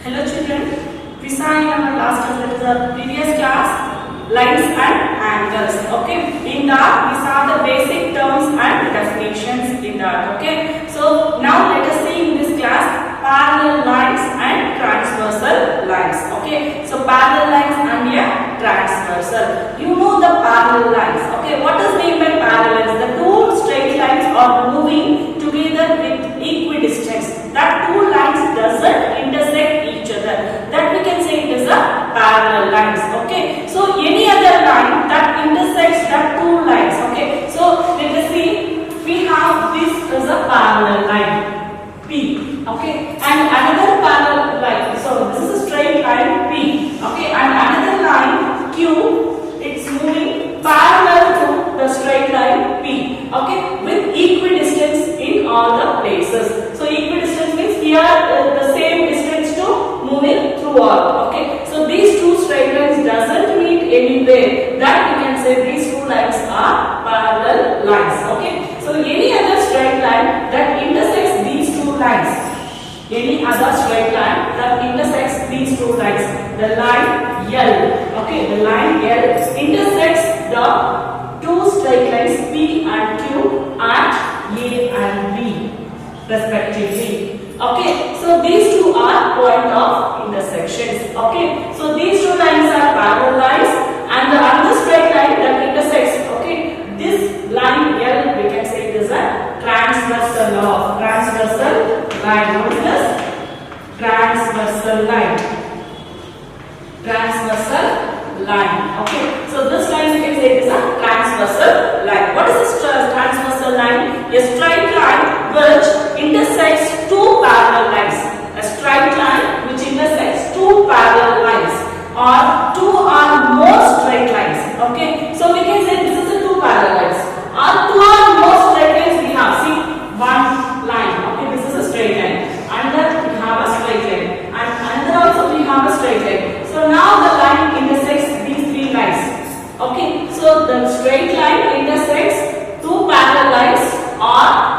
Hello children, we saw in our last class, that is our previous class, lines and angles. Okay, in that we saw the basic terms and definitions in that. Okay, so now let us see in this class parallel lines and transversal lines. Okay, so parallel lines and transversal. You know the parallel lines. Okay, what is meant by parallels? The two straight lines are moving together with equidistance. That two lines doesn't intersect each other. That we can say it is a parallel lines. Okay, so any other line that intersects that two lines. Okay, so let us see. We have this as a parallel line P. Okay, and another parallel line. So this is a straight line P. Okay, and another line Q. It's moving parallel to the straight line P. Okay, with equidistance in all the places. So equidistance means here the same distance to moving throughout. Okay, so these two straight lines doesn't meet anywhere. That we can say these two lines are parallel lines. Okay, so any other straight line that intersects these two lines, any other straight line that intersects these two lines, the line L. Okay, the line L intersects the two straight lines P and Q at A and B respectively. Okay, so these two are point of intersections. Okay, so these two lines are parallel lines, and the other straight line that intersects. Okay, this line L we can say it is a transversal line. What is this? Transversal line. Transversal line. Okay, so this line we can say it is a transversal line. What is this transversal line? A straight line which intersects two parallel lines. A straight line which intersects two parallel lines, or two or more straight lines. Okay, so we can say this is a two parallel lines, or two or more straight lines we have. See, one line. Okay, this is a straight line. Another we have a straight line, and another also we have a straight line. So now the line intersects these three lines. Okay, so the straight line intersects two parallel lines or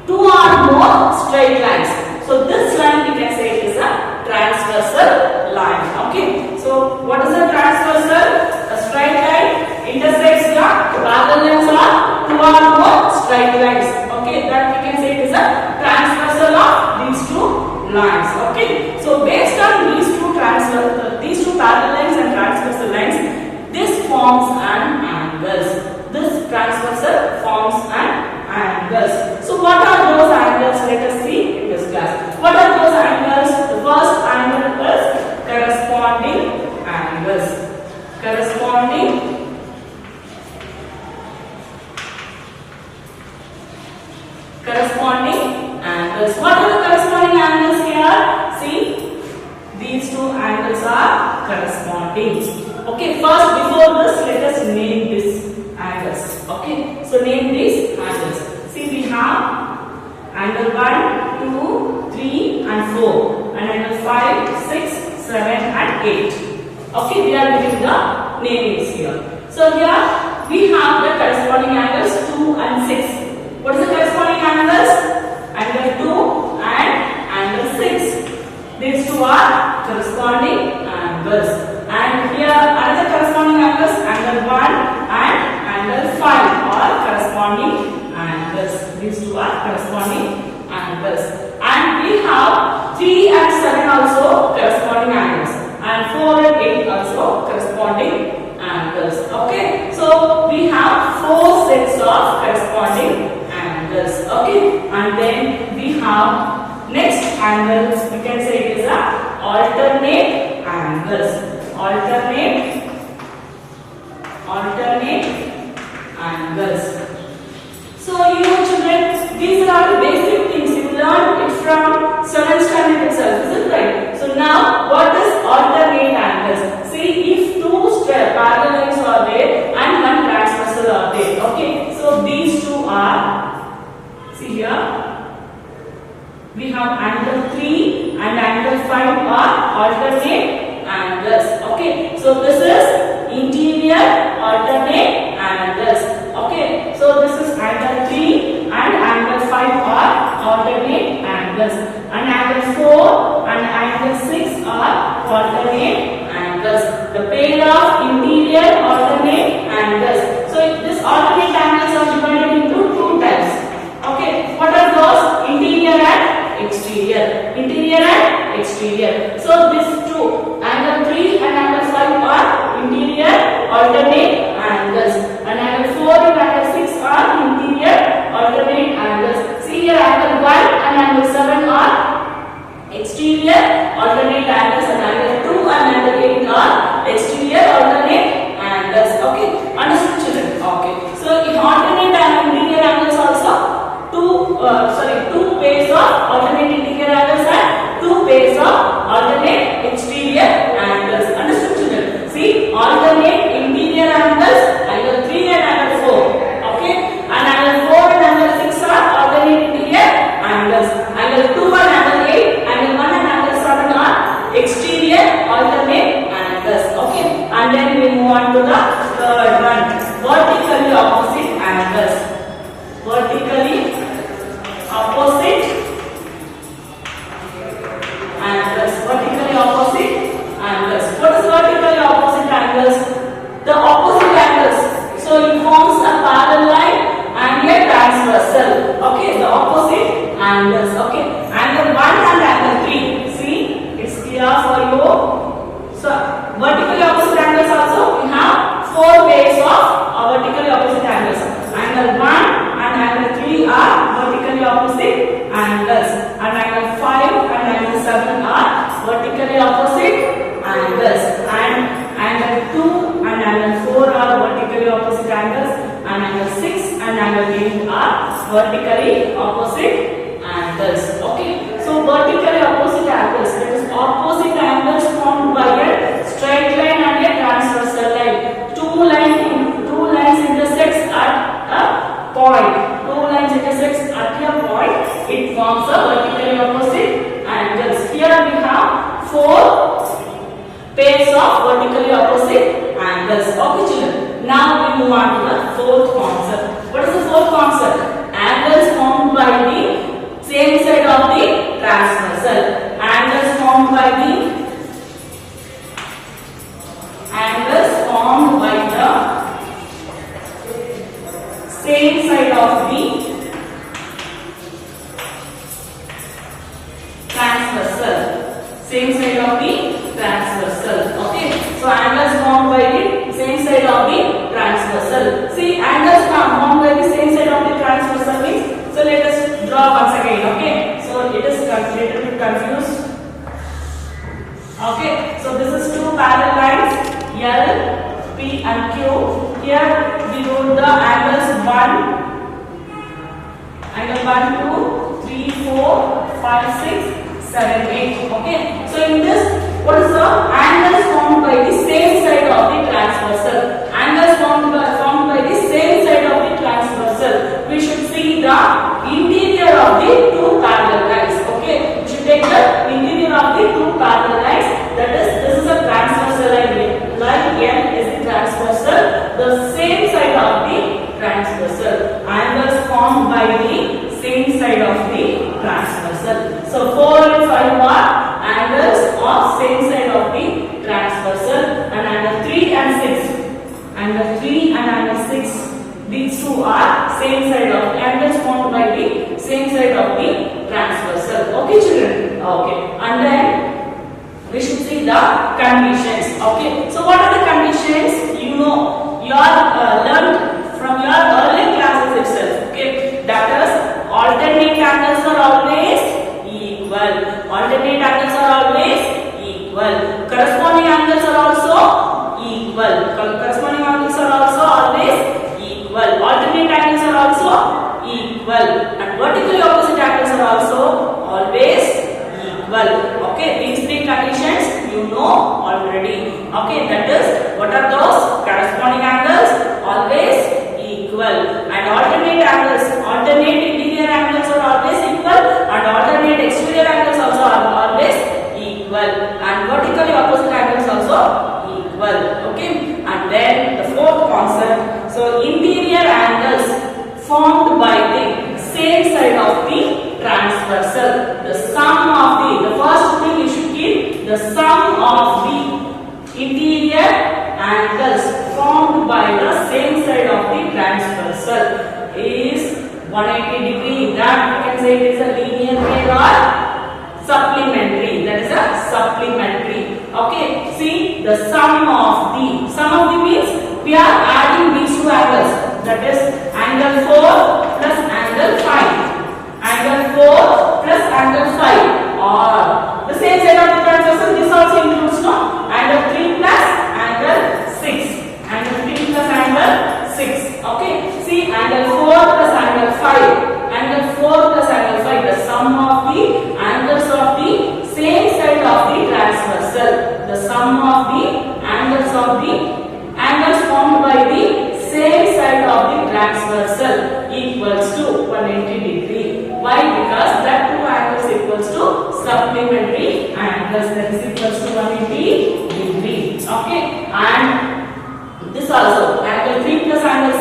two or more straight lines. So this line we can say is a transversal line. Okay, so what is a transversal? A straight line intersects the parallel lines or two or more straight lines. Okay, that we can say it is a transversal of these two lines. Okay, so based on these two parallel lines and transversal lines, this forms an angles. This transversal forms an angles. So what are those angles? Let us see in this class. What are those angles? The first angle is corresponding angles. Corresponding angles. What are the corresponding angles here? See, these two angles are corresponding. Okay, first before this, let us name these angles. Okay, so name these angles. See, we have angle 1, 2, 3 and 4, and angle 5, 6, 7 and 8. Okay, we are giving the names here. So here we have the corresponding angles 2 and 6. What is the corresponding angles? Angle 2 and angle 6. These two are corresponding angles. And here another corresponding angles, angle 1 and angle 5 are corresponding angles. These two are corresponding angles. And we have 3 and 7 also corresponding angles, and 4 and 8 also corresponding angles. Okay, so we have 4 sets of corresponding angles. Okay, and then we have next angles. We can say it is a alternate angles. Alternate angles. So you children, these are the basic things you learned it from 7th standard itself, is it right? So now what is alternate angles? See, if two parallel lines are there and one transversal are there. Okay, so these two are, see here, we have angle 3 and angle 5 are alternate angles. Okay, so this is interior alternate angles. Okay, so this is angle 3 and angle 5 are alternate angles, and angle 4 and angle 6 alternate angles. The pair of interior alternate angles. So this alternate angles are divided into two types. Okay, what are those? Interior and exterior. Interior and exterior. So these two, angle 3 and angle 5 are interior alternate angles, and angle 4 and angle 6 are interior alternate angles. See here, angle 1 and angle 7 are exterior alternate angles, and angle 2 and angle 8 are exterior alternate angles. Okay, understood children? Okay, so in alternate and interior angles also two pairs of alternate interior angles and two pairs of alternate exterior angles. Understood children? See, alternate interior angles, angle 3 and angle 4. Okay, and angle 4 and angle 6 are alternate interior angles. Angle 2 and angle 8, angle 1 and angle 7 are exterior alternate angles. Okay, and then we move on to the third one, vertically opposite angles. Vertically opposite angles. Vertically opposite angles. What is vertically opposite angles? The opposite angles. So it forms a parallel line and a transversal. Okay, the opposite angles. Okay, angle 1 and angle 3. See, it's clear for you. So vertically opposite angles also we have four pairs of vertically opposite angles. Angle 1 and angle 3 are vertically opposite angles, and angle 5 and angle 7 are vertically opposite angles, and angle 2 and angle 4 are vertically opposite angles, and angle 6 and angle 8 are vertically opposite angles. Okay, so vertically opposite angles, that is opposite angles formed by a straight line and a transversal line. Two lines intersects at a point. Two lines intersects at a point. It forms a vertically opposite angles. Here we have four pairs of vertically opposite angles. Okay children. Now we move on to the fourth concept. What is the fourth concept? Angles formed by the same side of the transversal. Angles formed by the same side of the transversal. Same side of the transversal. Okay. So angles formed by the same side of the transversal. See, angles formed by the same side of the transversal means. So let us draw once again. Okay. So it is little bit confused. Okay. So this is two parallel lines L, P and Q. Here we wrote the angles 1, 2, 3, 4, 5, 6, 7, 8. Okay. So in this, what is the angles formed by the same side of the transversal? Angles formed by the same side of the transversal. We should see the interior of the two parallel lines. Okay. We should take the interior of the two parallel lines. That is, this is a transversal line. Line N is the transversal. The same side of the transversal. Angles formed by the same side of the transversal. So 4 and 5 are angles of same side of the transversal, and angle 3 and 6. Angle 3 and angle 6. These two are same side of angles formed by the same side of the transversal. Okay, children. Okay, and then we should see the conditions. Okay, so what are the conditions? You know, you are learned from your early classes itself. Okay, that is, alternate angles are always equal. Alternate angles are always equal. Corresponding angles are also equal. Corresponding angles are also always equal. Alternate angles are also equal, and vertically opposite angles are also always equal. Okay, these three conditions you know already. Okay, that is, what are those? Corresponding angles always equal, and alternate angles, alternate interior angles are always equal, and alternate exterior angles also are always equal, and vertically opposite angles also equal. Okay, and then the fourth concept. So interior angles formed by the same side of the transversal. The sum of the first thing you should keep, the sum of the interior angles formed by the same side of the transversal is 180 degree. That you can say it is a linear pair or supplementary. That is a supplementary. Okay. See the sum of the means we are adding these two angles. That is angle 4 plus angle 5. Angle 4 plus angle 5 or the same side of the transversal. This also includes no angle 3 plus angle 6. Angle 3 plus angle 6. Okay. See angle 4 plus angle 5. Angle 4 plus angle 5. The sum of the angles of the same side of the transversal. The sum of the angles formed by the same side of the transversal equals to 180 degree. Why? Because that two angles equals to supplementary angles, that is equals to 180 degree. Okay. And this also angle 3 plus angle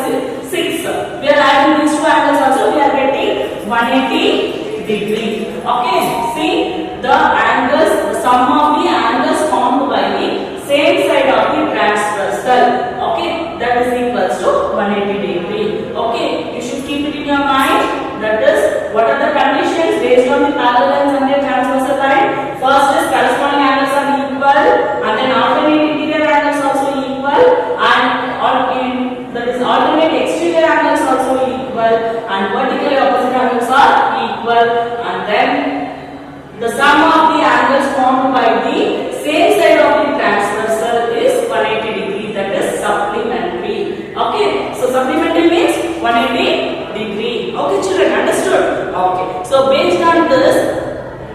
6. We are adding these two angles also. We are getting 180 degree. Okay. See the angles, the sum of the angles formed by the same side of the transversal. Okay. That is equals to 180 degree. Okay. You should keep it in your mind. That is, what are the conditions based on the parallel lines and the transversal line? First is corresponding angles are equal, and then alternate interior angles also equal, and that is alternate exterior angles also equal, and vertically opposite angles are equal, and then the sum of the angles formed by the same side of the transversal is 180 degree. That is supplementary. Okay, so supplementary means 180 degree. Okay, children, understood? Okay. So based on this,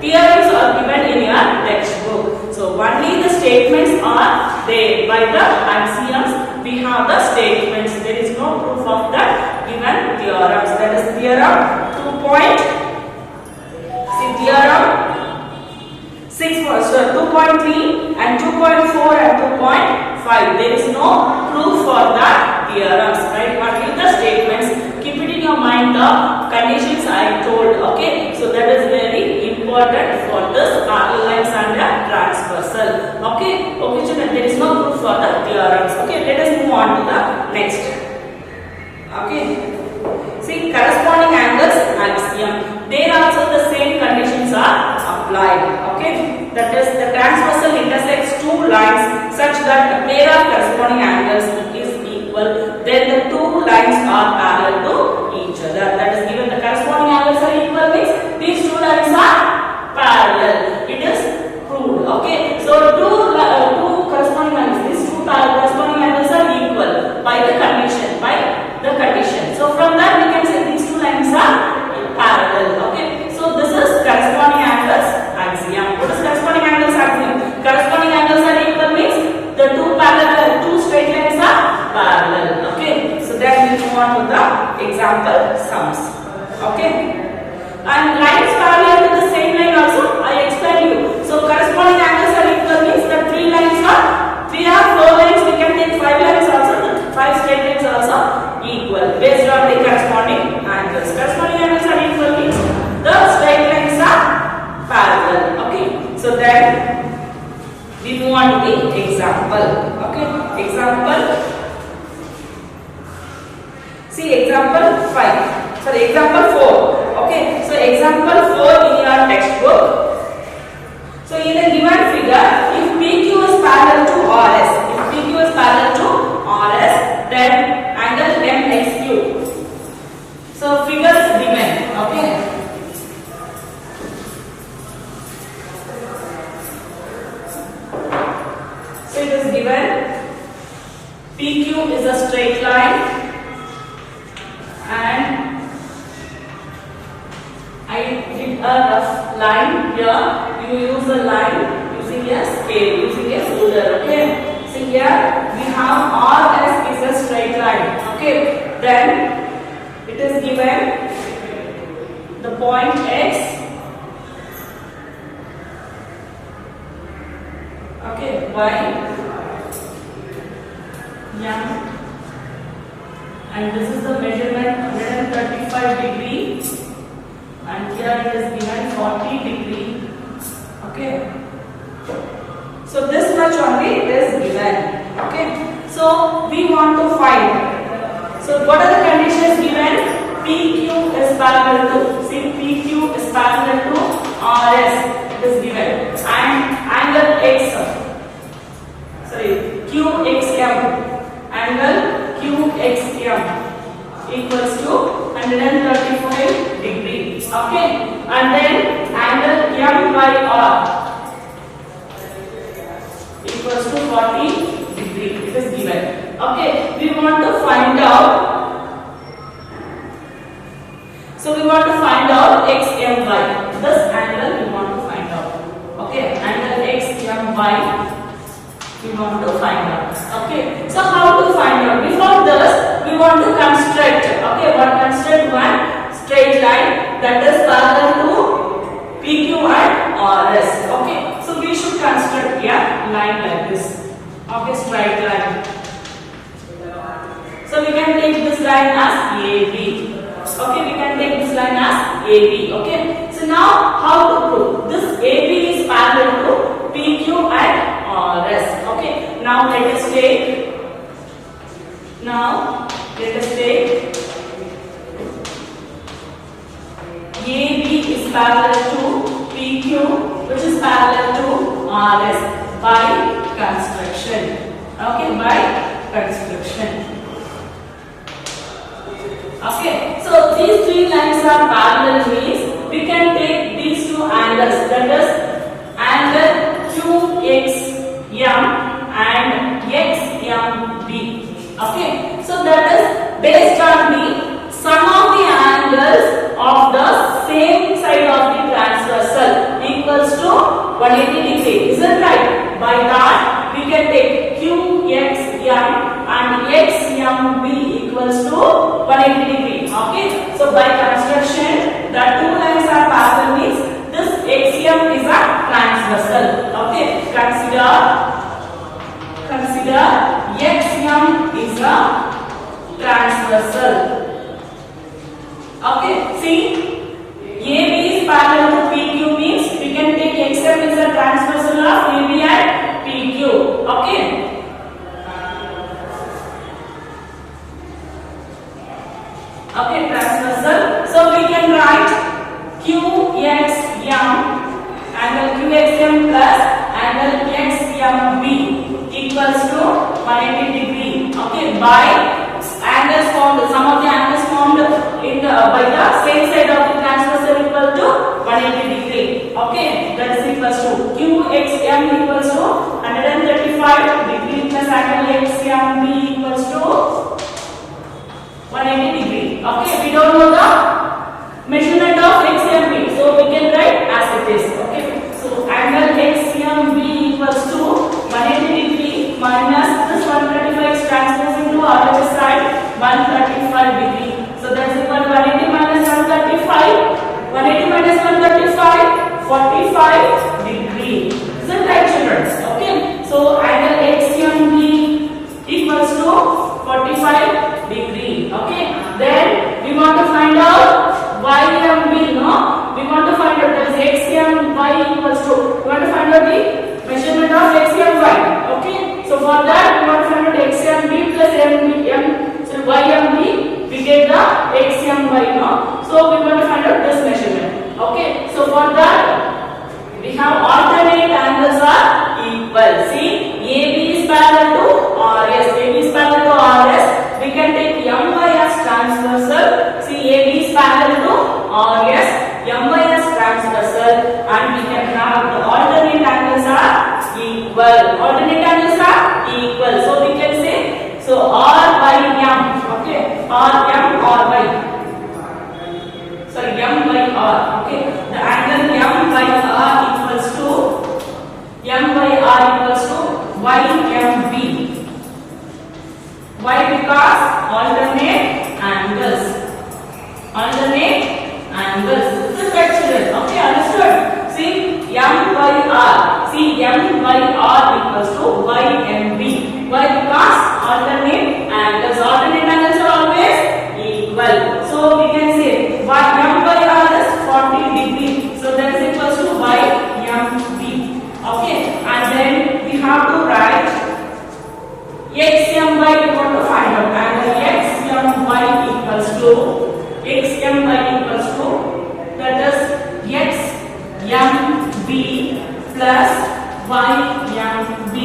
theorems are given in your textbook. So only the statements are there. By the axioms, we have the statements. There is no proof of the given theorems. That is theorem 2.3 and 2.4 and 2.5. There is no proof for the theorems, right? Only the statements. Keep it in your mind the conditions I told. Okay, so that is very important for this parallel lines and the transversal. Okay, children, there is no proof for the theorems. Okay, let us move on to the next. Okay, see corresponding angles axiom. There also the same conditions are applied. Okay, that is the transversal intersects two lines such that the pair of corresponding angles is equal. Then the two lines are parallel to each other. That is given the corresponding angles are equal means these two lines are parallel. It is proved. Okay, so two corresponding angles. These two corresponding angles are equal by the condition. So from that we can say these two lines are parallel. Okay, so this is corresponding angles axiom. What is corresponding angles axiom? Corresponding angles are equal means the two straight lines are parallel. Okay, so then we move on to the example sums. Okay, and lines parallel to the same line also I explained you. So corresponding angles are equal means the three or four lines we can take 5 lines also. The 5 straight lines are also equal based on the corresponding angles. Corresponding angles are equal means the straight lines are parallel. Okay, so then we move on to the example. Okay, example. See example 5. Sorry, example 4. Okay, so example 4 in your textbook. So in the given figure, if PQ is parallel to RS, then angle MXQ. So figure is given. Okay. So it is given PQ is a straight line and I did a rough line here. You use a line using a scale, using a ruler. Okay. So here we have RS is a straight line. Okay. Then it is given the point X. Okay. Y. Yeah. And this is the measurement 135 degree. And here it is given 40 degree. Okay. So this much only is given. Okay. So we want to find. So what are the conditions given? PQ is parallel to, see, PQ is parallel to RS, it is given, and angle X, sorry, QXM, angle QXM equals to 135 degree. Okay, and then angle MYR equals to 40 degree. It is given. Okay, we want to find out. So we want to find out XMY. This angle we want to find out. Okay, angle XMY we want to find out. Okay, so how to find out? Before this, we want to construct. Okay, construct one straight line that is parallel to PQ and RS. Okay, so we should construct a line like this. Okay, straight line. So we can take this line as AB. Okay, we can take this line as AB. Okay, so now how to prove this? AB is parallel to PQ and RS. Okay, now let us take. AB is parallel to PQ, which is parallel to RS by construction. Okay, by construction. Okay, so these three lines are parallel means we can take these two angles, that is angle QXM and XMB. Okay, so that is based on the sum of the angles of the same side of the transversal equals to 180 degree. Is it right? By that we can take QXM and XMB equals to 180 degree. Okay, so by construction the two lines are parallel means this XM is a transversal. Okay, consider XM is a transversal. Okay, see, AB is parallel to PQ means we can take XM is a transversal of AB and PQ. Okay. Okay, transversal. So we can write QXM, angle QXM plus angle XMB equals to 180 degree. Okay, by angles formed, sum of the angles formed in the by the same side of the transversal equal to 180 degree. Okay, that is equals to QXM equals to 135 degree plus angle XMB equals to 180 degree. Okay, we don't know the measurement of XMB, so we can write as it is. Okay, so angle XMB equals to 180 degree minus this 135 is transposing to RHS side 135 degree. So that is equal to 180 minus 135. 180 minus 135, 45 degree. Is it right, children? Okay, so angle XMB equals to 45 degree. Okay, then we want to find out YMB. No, we want to find out that is XMY equals to. We want to find out the measurement of XMY. Okay, so for that we want to find out XMB plus MB. So YMB, we get the XMY. No, so we want to find out this measurement. Okay, so for that we have alternate angles are equal. See, AB is parallel to RS. AB is parallel to RS. We can take MY as transversal. See, AB is parallel to RS, MY as transversal, and we can have the alternate angles are equal. Alternate angles are equal. So we can say, so R by M. Okay, R M R by. Sorry, M by R. Okay, the angle M by R equals to M by R equals to YMB. Why? Because alternate angles. Alternate angles. This is right, children. Okay, understood? See, M by R. See, M by R equals to YMB. Why? Because alternate angles. Alternate angles are always equal. So we can say M by R is 40 degree. So that is equals to YMB. Okay, and then we equals to xmy equals to that is xmb plus ymb.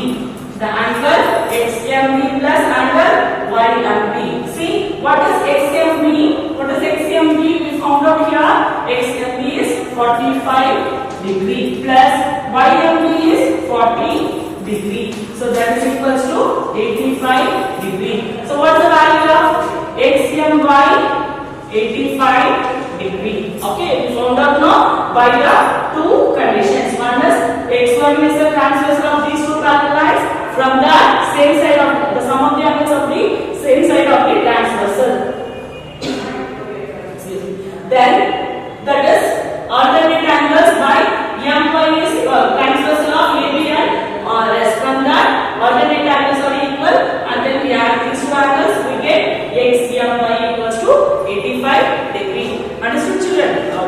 The angle xmb plus angle ymb. See what is xmb? What is xmb? We found out here. xmb is 45 degree plus ymb is 40 degree. So that is equals to 85 degree. So what is the value of xmy? 85 degree. Okay, we found out now by the two conditions. One is xy is the transversal of these two parallel lines from the same side of the sum of the angles of the same side of the transversal. Then that is alternate angles by my is transversal of AB and RS. From that alternate angles are equal and then we add these two angles, we get xmy equals to 85 degree. Understood children?